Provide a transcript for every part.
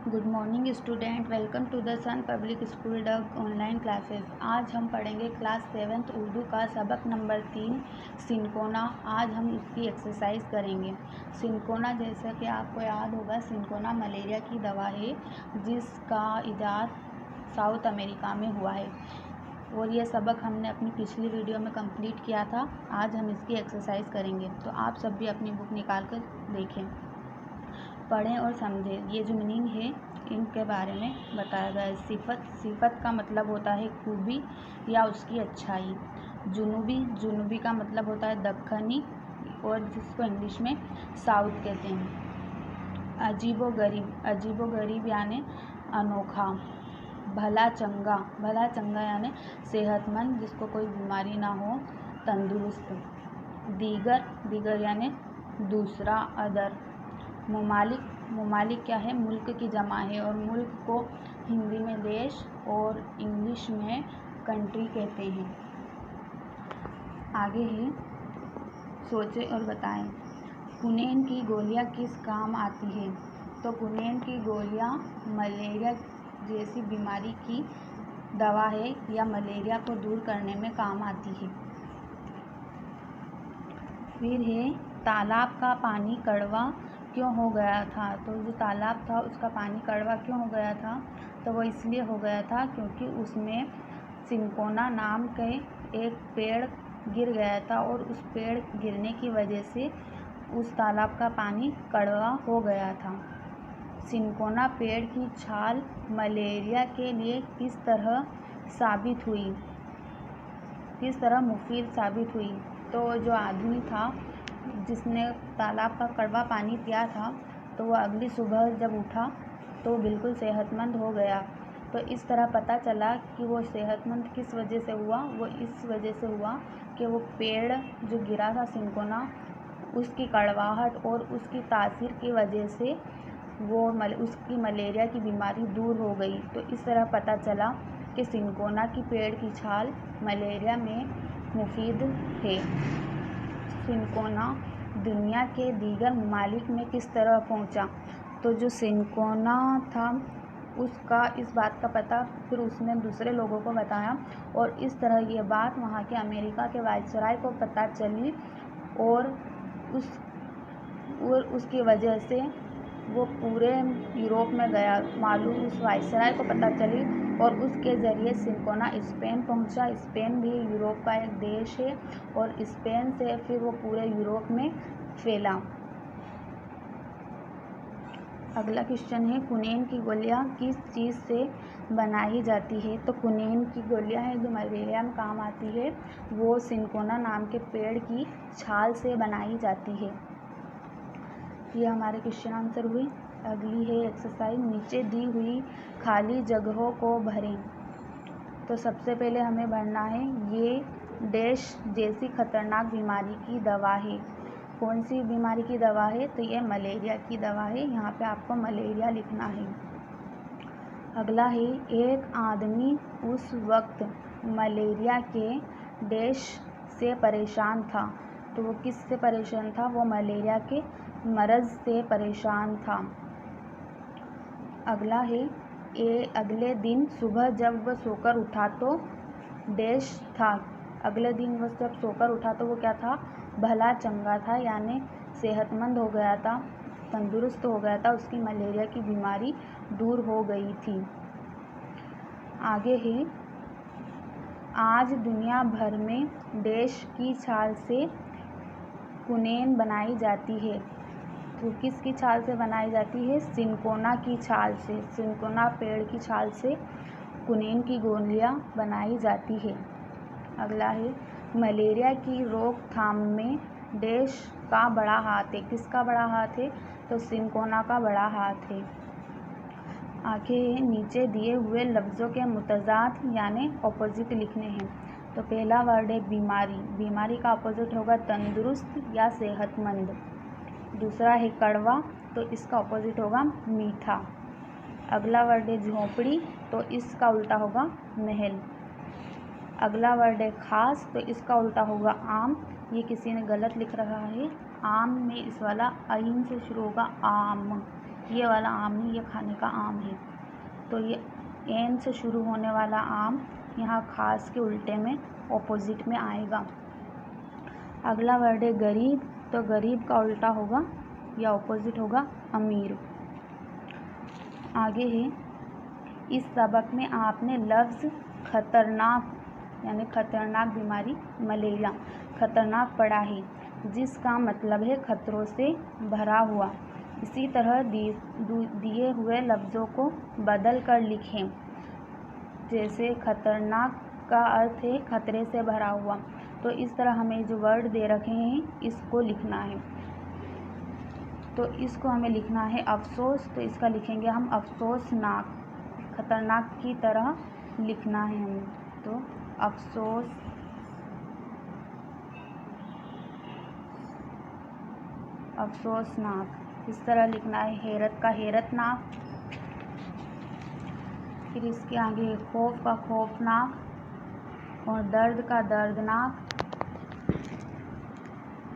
Good morning student, welcome to the Sun Public School डग online classes. आज हम पढ़ेंगे क्लास 7th उर्दू का सबक नंबर 3 सिनकोना। आज हम इसकी एक्सरसाइज करेंगे। सिनकोना, जैसा कि आपको याद होगा, सिनकोना मलेरिया की दवा है जिसका इजाद साउथ अमेरिका में हुआ है और यह सबक हमने अपनी पिछली वीडियो में कंप्लीट किया था। आज हम इसकी एक्सरसाइज करेंगे, तो आप सब भी अपनी बुक निकाल कर देखें, पढ़ें और समझें। ये जो मीनिंग है इनके बारे में बताया गया है। सिफत का मतलब होता है खूबी या उसकी अच्छाई। जुनूबी का मतलब होता है दक्खनी, और जिसको इंग्लिश में साउथ कहते हैं। अजीबो गरीब यानी अनोखा। भला चंगा यानी सेहतमंद, जिसको कोई बीमारी ना हो, तंदुरुस्त। दीगर यानी दूसरा, अदर। मुमालिक क्या है? मुल्क की जमा है, और मुल्क को हिंदी में देश और इंग्लिश में कंट्री कहते हैं। आगे है, सोचें और बताएं। कुनैन की गोलियां किस काम आती है? तो कुनैन की गोलियां मलेरिया जैसी बीमारी की दवा है या मलेरिया को दूर करने में काम आती है। फिर है, तालाब का पानी कड़वा क्यों हो गया था? तो जो तालाब था उसका पानी कड़वा क्यों हो गया था? तो वो इसलिए हो गया था क्योंकि उसमें सिनकोना नाम के एक पेड़ गिर गया था, और उस पेड़ गिरने की वजह से उस तालाब का पानी कड़वा हो गया था। सिनकोना पेड़ की छाल मलेरिया के लिए किस तरह मुफीद साबित हुई? तो जो आदमी था जिसने तालाब का कड़वा पानी पिया था, तो वह अगली सुबह जब उठा तो बिल्कुल सेहतमंद हो गया। तो इस तरह पता चला कि वो सेहतमंद किस वजह से हुआ। वो इस वजह से हुआ कि वो पेड़ जो गिरा था सिनकोना, उसकी कड़वाहट और उसकी तासीर की वजह से उसकी मलेरिया की बीमारी दूर हो गई। तो इस तरह पता चला कि सिनकोना की पेड़ की छाल मलेरिया में मुफीद है। सिनकोना दुनिया के दीगर ममालिक में किस तरह पहुंचा? तो जो सिनकोना था उसका इस बात का पता फिर उसने दूसरे लोगों को बताया, और इस तरह ये बात वहाँ के अमेरिका के वायसराय को पता चली, और उसकी वजह से वो पूरे यूरोप में गया। मालूम उस वायसराय को पता चली, और उसके ज़रिए सिनकोना स्पेन पहुंचा। स्पेन भी यूरोप का एक देश है, और स्पेन से फिर वो पूरे यूरोप में फैला। अगला क्वेश्चन है, कुनैन की गोलियां किस चीज़ से बनाई जाती है? तो कुनैन की गोलियां हैं जो मलेरिया में काम आती है, वो सिनकोना नाम के पेड़ की छाल से बनाई जाती है। ये हमारे क्वेश्चन आंसर हुए। अगली है एक्सरसाइज, नीचे दी हुई खाली जगहों को भरें। तो सबसे पहले हमें भरना है, ये डैश जैसी खतरनाक बीमारी की दवा है। कौन सी बीमारी की दवा है? तो ये मलेरिया की दवा है। यहाँ पे आपको मलेरिया लिखना है। अगला है, एक आदमी उस वक्त मलेरिया के डैश से परेशान था। तो वो किस से परेशान था? वो मलेरिया के मर्ज़ से परेशान था। अगला है, अगले दिन सुबह जब वह सोकर उठा तो डैश था। अगले दिन वह जब सोकर उठा तो वो क्या था? भला चंगा था, यानी सेहतमंद हो गया था, तंदुरुस्त हो गया था, उसकी मलेरिया की बीमारी दूर हो गई थी। आगे है, आज दुनिया भर में डैश की छाल से कुनैन बनाई जाती है। तो किसकी छाल से बनाई जाती है? सिनकोना की छाल से। सिनकोना पेड़ की छाल से कुनैन की गोलियां बनाई जाती है। अगला है, मलेरिया की रोकथाम में डैश का बड़ा हाथ है। किसका बड़ा हाथ है? तो सिनकोना का बड़ा हाथ है। आगे नीचे दिए हुए लफ्ज़ों के मुतज़ाद यानी ऑपोजिट लिखने हैं। तो पहला वर्ड है बीमारी। बीमारी का ऑपोजिट होगा तंदुरुस्त या सेहतमंद। दूसरा है कड़वा, तो इसका ऑपोजिट होगा मीठा। अगला वर्ड है झोंपड़ी, तो इसका उल्टा होगा महल। अगला वर्ड है खास, तो इसका उल्टा होगा आम। ये किसी ने गलत लिख रहा है, आम में इस वाला आइन से शुरू होगा आम। ये वाला आम नहीं, ये खाने का आम है। तो ये एन से शुरू होने वाला आम यहाँ खास के उल्टे में ऑपोजिट में आएगा। अगला वर्ड है गरीब, तो गरीब का उल्टा होगा या ऑपोजिट होगा अमीर। आगे है, इस सबक में आपने लफ्ज़ खतरनाक यानी खतरनाक बीमारी मलेरिया खतरनाक पड़ा है, जिसका मतलब है खतरों से भरा हुआ। इसी तरह दिए हुए लफ्ज़ों को बदल कर लिखें। जैसे खतरनाक का अर्थ है खतरे से भरा हुआ, तो इस तरह हमें जो वर्ड दे रखे हैं इसको लिखना है। तो इसको हमें लिखना है अफसोस, तो इसका लिखेंगे हम अफसोसनाक। खतरनाक की तरह लिखना है हमें, तो अफसोसनाक। इस तरह लिखना है। हैरत का हैरतनाक। फिर इसके आगे खौफ का खौफनाक और दर्द का दर्दनाक।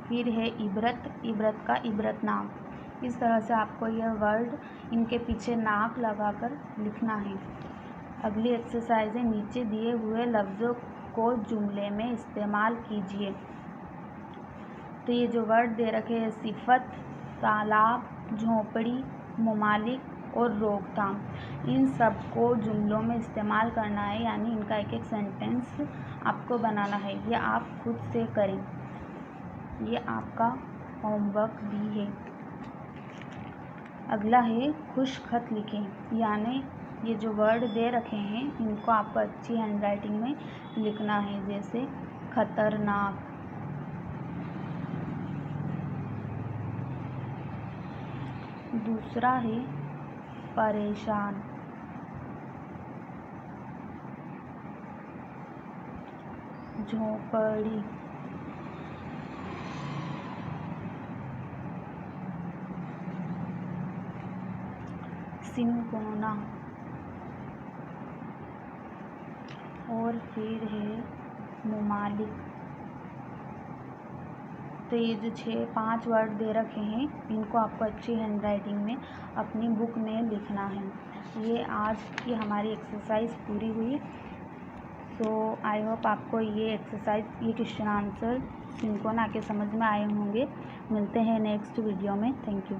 फिर है इबरत, इबरत का इबरतनाक। इस तरह से आपको यह वर्ड इनके पीछे नाक लगाकर लिखना है। अगली एक्सरसाइज है, नीचे दिए हुए लफ्ज़ों को जुमले में इस्तेमाल कीजिए। तो ये जो वर्ड दे रखे हैं सिफत, तालाब, झोंपड़ी, ममालिक और रोकथाम, इन सब को जुमलों में इस्तेमाल करना है, यानी इनका एक एक सेंटेंस आपको बनाना है। ये आप खुद से करें, ये आपका होमवर्क भी है। अगला है खुश खत लिखें, यानी ये जो वर्ड दे रखे हैं इनको आपको अच्छी हैंडराइटिंग में लिखना है। जैसे खतरनाक, दूसरा है परेशान, झोंपड़ी, सिनकोना और फिर है ममालिक। तो ये जो 5 वर्ड दे रखे हैं इनको आपको अच्छी हैंडराइटिंग में अपनी बुक में लिखना है। ये आज की हमारी एक्सरसाइज पूरी हुई। सो आई होप आपको ये एक्सरसाइज, ये क्वेश्चन आंसर सिनकोना के समझ में आए होंगे। मिलते हैं नेक्स्ट वीडियो में। Thank you.